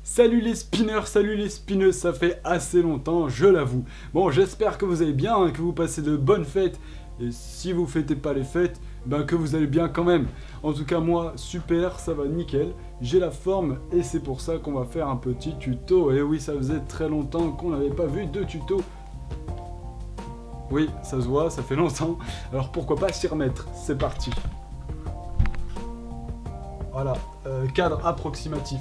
Salut les spinners, salut les spinneuses, ça fait assez longtemps, je l'avoue. Bon, j'espère que vous allez bien, que vous passez de bonnes fêtes. Et si vous fêtez pas les fêtes, ben que vous allez bien quand même. En tout cas, moi, super, ça va nickel. J'ai la forme et c'est pour ça qu'on va faire un petit tuto. Et oui, ça faisait très longtemps qu'on n'avait pas vu de tuto. Oui, ça se voit, ça fait longtemps. Alors pourquoi pas s'y remettre. C'est parti. Voilà, cadre approximatif.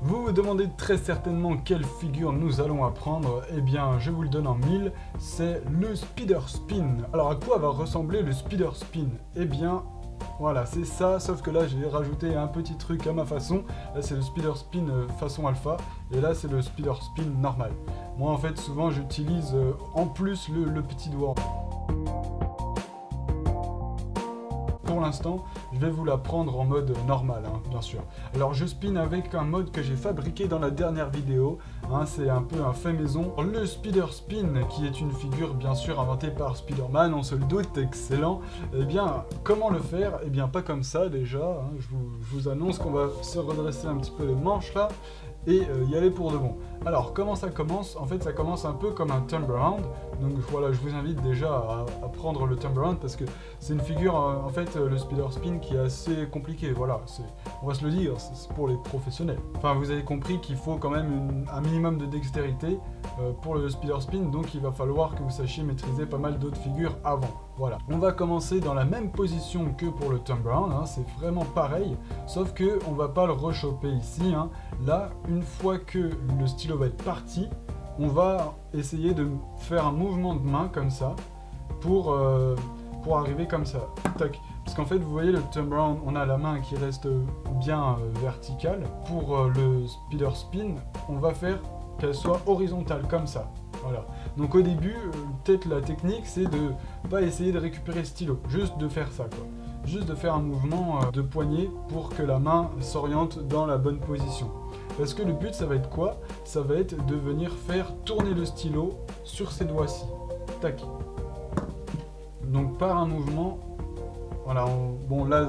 Vous vous demandez très certainement quelle figure nous allons apprendre. Eh bien, je vous le donne en mille, c'est le Spider Spin. Alors, à quoi va ressembler le Spider Spin? Eh bien, voilà, c'est ça, sauf que là, j'ai rajouté un petit truc à ma façon. Là, c'est le Spider Spin façon alpha, et là, c'est le Spider Spin normal. Moi, en fait, souvent, j'utilise en plus le petit doigt. Pour l'instant, je vais vous la prendre en mode normal, hein, bien sûr. Alors je spin avec un mode que j'ai fabriqué dans la dernière vidéo, hein, c'est un peu un fait maison. Le Spider Spin, qui est une figure bien sûr inventée par Spider-Man, on se le doute, excellent. Eh bien, comment le faire? Eh bien, pas comme ça déjà, hein. Je vous annonce qu'on va se redresser un petit peu les manches là, et y aller pour de bon. Alors, comment ça commence? En fait, ça commence un peu comme un turnaround. Donc voilà, je vous invite déjà à prendre le turnaround parce que c'est une figure, en fait, le Spider Spin qui est assez compliqué. Voilà, on va se le dire, c'est pour les professionnels. Enfin, vous avez compris qu'il faut quand même un minimum de dextérité pour le Spider Spin, donc il va falloir que vous sachiez maîtriser pas mal d'autres figures avant. Voilà. On va commencer dans la même position que pour le turnaround, hein, c'est vraiment pareil, sauf que on va pas le rechoper ici, hein. Là, une fois que le stylo va être parti, on va essayer de faire un mouvement de main comme ça pour arriver comme ça. Tac. Parce qu'en fait, vous voyez le turnaround, on a la main qui reste bien verticale. Pour le Spider Spin, on va faire qu'elle soit horizontale comme ça. Voilà. Donc au début, peut-être la technique, c'est de pas essayer de récupérer le stylo, juste de faire ça, quoi. Juste de faire un mouvement de poignet pour que la main s'oriente dans la bonne position. Parce que le but, ça va être quoi? Ça va être de venir faire tourner le stylo sur ces doigts-ci. Tac. Donc par un mouvement, voilà, bon là,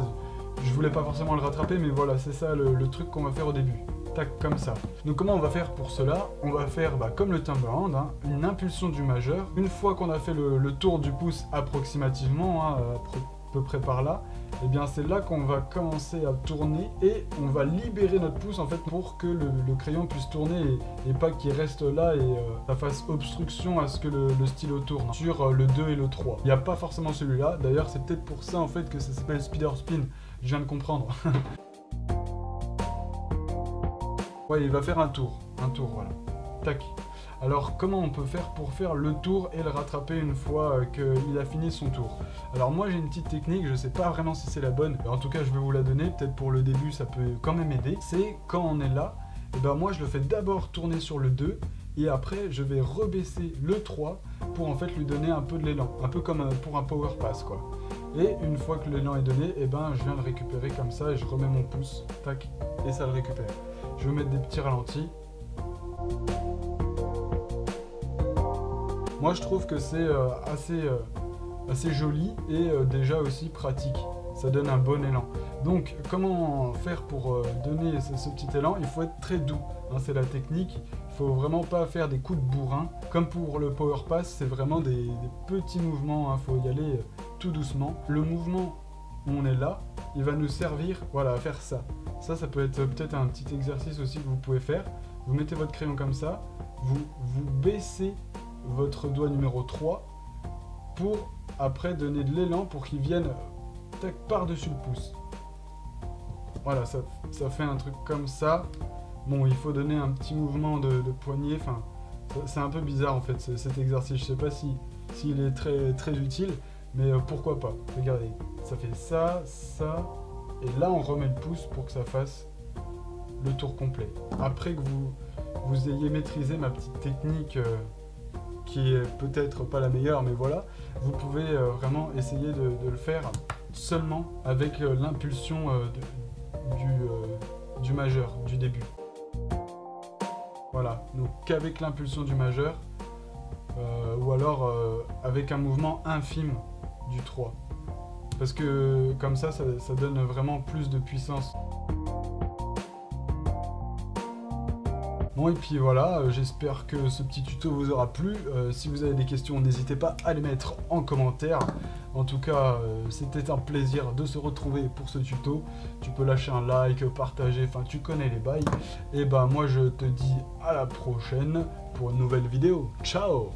je voulais pas forcément le rattraper, mais voilà, c'est ça le truc qu'on va faire au début. Tac, comme ça. Donc comment on va faire pour cela? On va faire comme le turnaround, hein, une impulsion du majeur. Une fois qu'on a fait le tour du pouce approximativement, hein, à peu près par là, et bien c'est là qu'on va commencer à tourner et on va libérer notre pouce en fait pour que le crayon puisse tourner et pas qu'il reste là et ça fasse obstruction à ce que le stylo tourne sur le 2 et le 3. Il n'y a pas forcément celui-là, d'ailleurs c'est peut-être pour ça en fait que ça s'appelle Spider Spin, je viens de comprendre. Ouais, il va faire un tour, voilà. Tac. Alors, comment on peut faire pour faire le tour et le rattraper une fois qu'il a fini son tour? Alors moi, j'ai une petite technique, je sais pas vraiment si c'est la bonne, en tout cas, je vais vous la donner, peut-être pour le début, ça peut quand même aider. C'est quand on est là, et ben moi, je le fais d'abord tourner sur le 2, et après, je vais rebaisser le 3 pour en fait lui donner un peu de l'élan, un peu comme pour un power pass, quoi. Et une fois que l'élan est donné, et ben je viens le récupérer comme ça, et je remets mon pouce, tac, et ça le récupère. Je vais mettre des petits ralentis. Moi je trouve que c'est assez joli et déjà aussi pratique. Ça donne un bon élan. Donc comment faire pour donner ce petit élan? Il faut être très doux, hein, c'est la technique. Il faut vraiment pas faire des coups de bourrin. Comme pour le power pass, c'est vraiment des petits mouvements, il faut y aller tout doucement. Le mouvement où on est là, il va nous servir voilà, à faire ça. Ça peut être peut-être un petit exercice aussi que vous pouvez faire. Vous mettez votre crayon comme ça, vous baissez votre doigt numéro 3 pour après donner de l'élan pour qu'il vienne par-dessus le pouce. Voilà, ça fait un truc comme ça. Bon, il faut donner un petit mouvement de poignet, enfin, c'est un peu bizarre en fait cet exercice, je sais pas s'il est très, très utile, mais pourquoi pas. Regardez, ça fait ça, ça, et là on remet le pouce pour que ça fasse le tour complet. Après que vous ayez maîtrisé ma petite technique qui est peut-être pas la meilleure, mais voilà, vous pouvez vraiment essayer de le faire seulement avec l'impulsion du majeur, du début. Voilà, donc qu'avec l'impulsion du majeur, ou alors avec un mouvement infime du 3. parce que comme ça donne vraiment plus de puissance. Bon, et puis voilà, j'espère que ce petit tuto vous aura plu. Si vous avez des questions, n'hésitez pas à les mettre en commentaire. En tout cas, c'était un plaisir de se retrouver pour ce tuto. Tu peux lâcher un like, partager, enfin tu connais les bails. Et bah moi je te dis à la prochaine pour une nouvelle vidéo. Ciao!